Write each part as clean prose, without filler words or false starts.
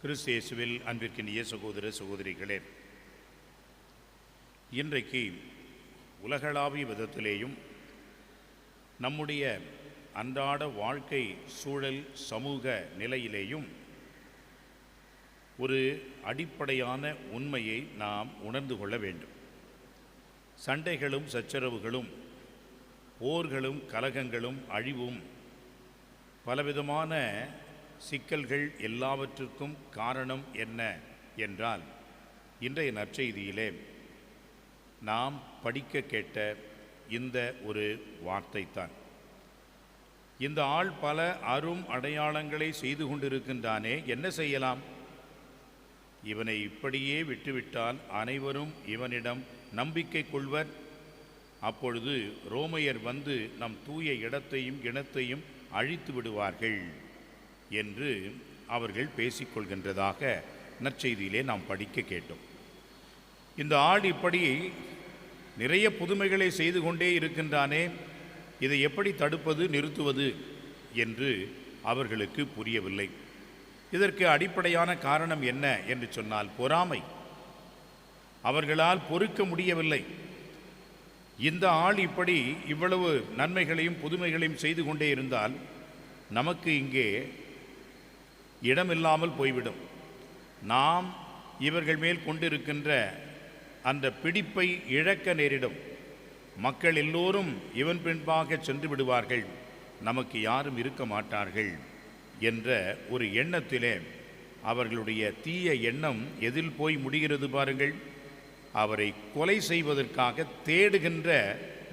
கிறிஸ்து இயேசுவில் அன்பிற்கினிய சகோதர சகோதரிகளே, இன்றைக்கு உலகளாவிய விதத்திலேயும் நம்முடைய அன்றாட வாழ்க்கை சூழல் சமூக நிலையிலேயும் ஒரு அடிப்படையான உண்மையை நாம் உணர்ந்து கொள்ள வேண்டும். சண்டைகளும் சச்சரவுகளும் போர்களும் கலகங்களும் அழிவும் பலவிதமான சிக்கல்கள் எல்லாவற்றுக்கும் காரணம் என்ன என்றால், இன்றைய நற்செய்தியிலே நாம் படிக்க கேட்ட இந்த ஒரு வார்த்தைத்தான். இந்த ஆள் பல அரும் அடையாளங்களை செய்து கொண்டிருக்கின்றானே, என்ன செய்யலாம்? இவனை இப்படியே விட்டுவிட்டால் அனைவரும் இவனிடம் நம்பிக்கை கொள்வர். அப்பொழுது ரோமையர் வந்து நம் தூய இடத்தையும் இனத்தையும் அழித்து விடுவார்கள் என்று அவர்கள் பேசிக்கொள்கின்றதாக நற்செய்தியிலே நாம் படிக்க கேட்டோம். இந்த ஆள் இப்படி நிறைய புதுமைகளை செய்து கொண்டே இருக்கின்றானே, இதை எப்படி தடுப்பது, நிறுத்துவது என்று அவர்களுக்கு புரியவில்லை. இதற்கு அடிப்படையான காரணம் என்ன என்று சொன்னால் பொறாமை. அவர்களால் பொறுக்க முடியவில்லை. இந்த ஆள் இப்படி இவ்வளவு நன்மைகளையும் புதுமைகளையும் செய்து கொண்டே இருந்தால் நமக்கு இங்கே இடமில்லாமல் போய்விடும். நாம் இவர்கள் மேல் கொண்டிருக்கின்ற அந்த பிடிப்பை இழக்க நேரிடும். மக்கள் எல்லோரும் இவன் பின்பாக சென்று விடுவார்கள், நமக்கு யாரும் இருக்க மாட்டார்கள் என்ற ஒரு எண்ணத்திலே அவர்களுடைய தீய எண்ணம் எதில் போய் முடிகிறது பாருங்கள். அவரை கொலை செய்வதற்காக தேடுகின்ற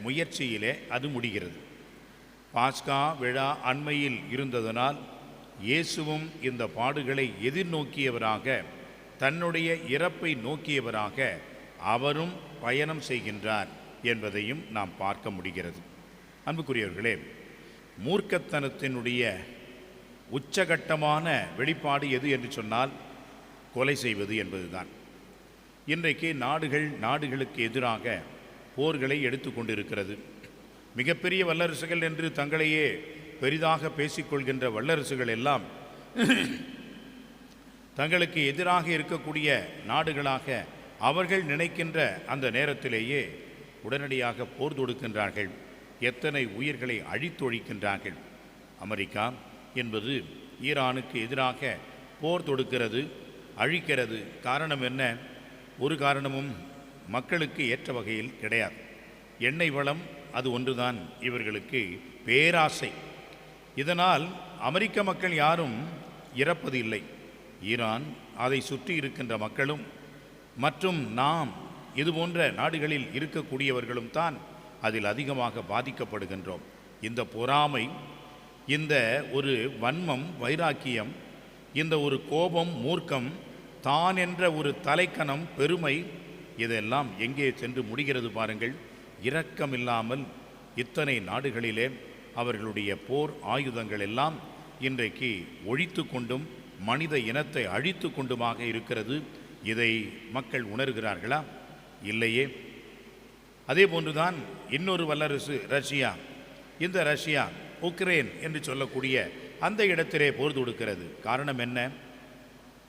முயற்சியிலே அது முடிகிறது. பாஸ்கா விழா அண்மையில் இருந்ததனால் இயேசுவும் இந்த பாடுகளை எதிர்நோக்கியவராக, தன்னுடைய இறப்பை நோக்கியவராக அவரும் பயணம் செய்கின்றார் என்பதையும் நாம் பார்க்க முடிகிறது. அன்புக்குரியவர்களே, மூர்க்கத்தனத்தினுடைய உச்சகட்டமான வெளிப்பாடு எது என்று சொன்னால் கொலை செய்வது என்பதுதான். இன்றைக்கு நாடுகளுக்கு எதிராக போர்களை எடுத்து கொண்டிருக்கிறது. மிகப்பெரிய வல்லரசுகள் என்று தங்களையே பெரிதாக பேசிக்கொள்கின்ற வல்லரசுகள் எல்லாம் தங்களுக்கு எதிராக இருக்கக்கூடிய நாடுகளாக அவர்கள் நினைக்கின்ற அந்த நேரத்திலேயே உடனடியாக போர் தொடுக்கின்றார்கள். எத்தனை உயிர்களை அழித்தொழிக்கின்றார்கள். அமெரிக்கா என்பது ஈரானுக்கு எதிராக போர் தொடுக்கிறது, அழிக்கிறது. காரணம் என்ன? ஒரு காரணமும் மக்களுக்கு ஏற்ற வகையில் கிடையாது. எண்ணெய் வளம் அது ஒன்றுதான் இவர்களுக்கு பேராசை. இதனால் அமெரிக்க மக்கள் யாரும் இறப்பது இல்லை. ஈரான், அதை சுற்றி இருக்கின்ற மக்களும் மற்றும் நாம் இதுபோன்ற நாடுகளில் இருக்கக்கூடியவர்களும் தான் அதில் அதிகமாக பாதிக்கப்படுகின்றோம். இந்த பொறாமை, இந்த ஒரு வன்மம், வைராக்கியம், இந்த ஒரு கோபம், மூர்க்கம், தான் என்ற ஒரு தலைக்கணம், பெருமை, இதெல்லாம் எங்கே சென்று முடிகிறது பாருங்கள். இரக்கமில்லாமல் இத்தனை நாடுகளிலே அவர்களுடைய போர் ஆயுதங்கள் எல்லாம் இன்றைக்கு ஒழித்து கொண்டும் மனித இனத்தை அழித்து கொண்டுமாக இருக்கிறது. இதை மக்கள் உணர்கிறார்களா? இல்லையே. அதே போன்றுதான் இன்னொரு வல்லரசு ரஷ்யா. இந்த ரஷ்யா உக்ரைன் என்று சொல்லக்கூடிய அந்த இடத்திலே போர் தொடுக்கிறது. காரணம் என்ன?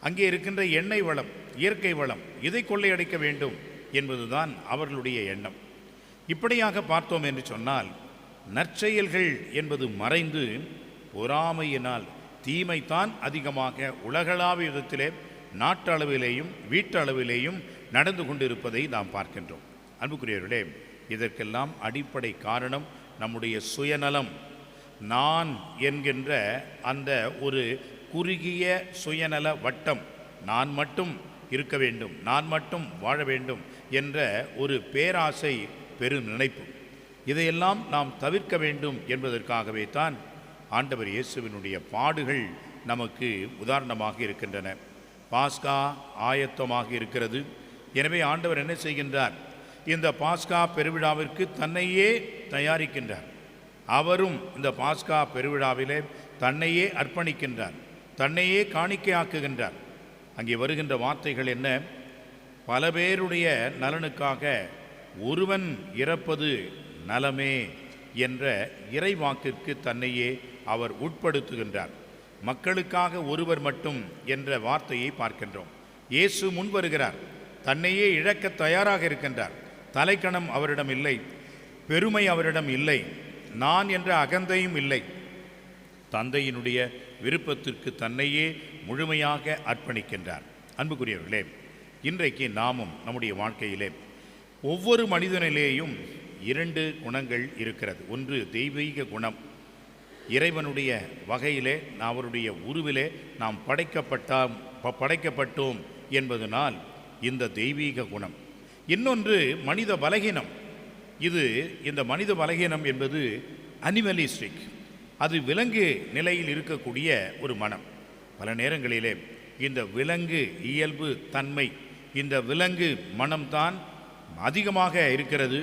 அங்கே இருக்கின்ற எண்ணெய் வளம், இயற்கை வளம், இதை கொள்ளையடிக்க வேண்டும் என்பதுதான் அவர்களுடைய எண்ணம். இப்படியாக பார்த்தோம் என்று சொன்னால் நற்செயல்கள் என்பது மறைந்து பொறாமையினால் தீமைத்தான் அதிகமாக உலகளாவிய விதத்திலே, நாட்டளவிலேயும் வீட்டளவிலேயும் நடந்து கொண்டிருப்பதை நாம் பார்க்கின்றோம். அன்புக்குரியவர்களே, இதற்கெல்லாம் அடிப்படை காரணம் நம்முடைய சுயநலம். நான் என்கின்ற அந்த ஒரு குறுகிய சுயநல வட்டம், நான் மட்டும் இருக்க வேண்டும், நான் மட்டும் வாழ வேண்டும் என்ற ஒரு பேராசை, பெரு நினைப்பு. இதையெல்லாம் நாம் தவிர்க்க வேண்டும் என்பதற்காகவே தான் ஆண்டவர் இயேசுவினுடைய பாடுகள் நமக்கு உதாரணமாக இருக்கின்றன. பாஸ்கா ஆயத்தமாக இருக்கிறது. எனவே ஆண்டவர் என்ன செய்கின்றார்? இந்த பாஸ்கா பெருவிழாவிற்கு தன்னையே தயாரிக்கின்றார். அவரும் இந்த பாஸ்கா பெருவிழாவிலே தன்னையே அர்ப்பணிக்கின்றார், தன்னையே காணிக்கையாக்குகின்றார். அங்கே வருகின்ற வார்த்தைகள் என்ன? பல பேருடைய நலனுக்காக ஒருவன் இறப்பது நலமே என்ற இறைவாக்கிற்கு தன்னையே அவர் உட்படுத்துகின்றார். மக்களுக்காக ஒருவர் மட்டும் என்ற வார்த்தையை பார்க்கின்றோம். இயேசு முன் வருகிறார், தன்னையே இழக்க தயாராக இருக்கின்றார். தலைக்கணம் அவரிடம் இல்லை, பெருமை அவரிடம் இல்லை, நான் என்ற அகந்தையும் இல்லை. தந்தையினுடைய விருப்பத்திற்கு தன்னையே முழுமையாக அர்ப்பணிக்கின்றார். அன்புக்குரியவர்களே, இன்றைக்கு நாமும் நம்முடைய வாழ்க்கையிலே ஒவ்வொரு மனிதனிலேயும் 2 குணங்கள் இருக்கிறது. ஒன்று தெய்வீக குணம், இறைவனுடைய வகையிலே அவருடைய உருவிலே நாம் படைக்கப்பட்டோம் என்பதனால் இந்த தெய்வீக குணம். இன்னொன்று மனித பலகீனம். இந்த மனித பலகீனம் என்பது அனிமலிஸ்டிக், அது விலங்கு நிலையில் இருக்கக்கூடிய ஒரு மனம். பல நேரங்களிலே இந்த விலங்கு இயல்பு தன்மை, இந்த விலங்கு மனம்தான் அதிகமாக இருக்கிறது.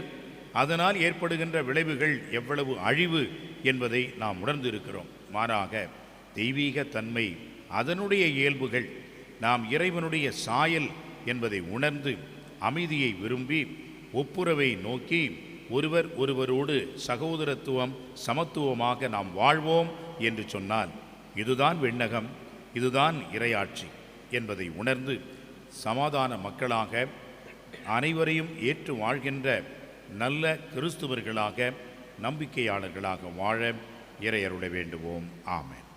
அதனால் ஏற்படுகின்ற விளைவுகள் எவ்வளவு அழிவு என்பதை நாம் உணர்ந்து இருக்கிறோம். மாறாக தெய்வீக தன்மை, அதனுடைய இயல்புகள், நாம் இறைவனுடைய சாயல் என்பதை உணர்ந்து அமைதியை விரும்பி ஒப்புரவை நோக்கி ஒருவர் ஒருவரோடு சகோதரத்துவம் சமத்துவமாக நாம் வாழ்வோம் என்று சொன்னால் இதுதான் விண்ணகம், இதுதான் இறையாட்சி என்பதை உணர்ந்து சமாதான மக்களாக அனைவரையும் ஏற்று வாழ்கின்ற நல்ல கிறிஸ்துவர்களாக, நம்பிக்கையாளர்களாக வாழ இறையருள வேண்டுவோம். ஆமென்.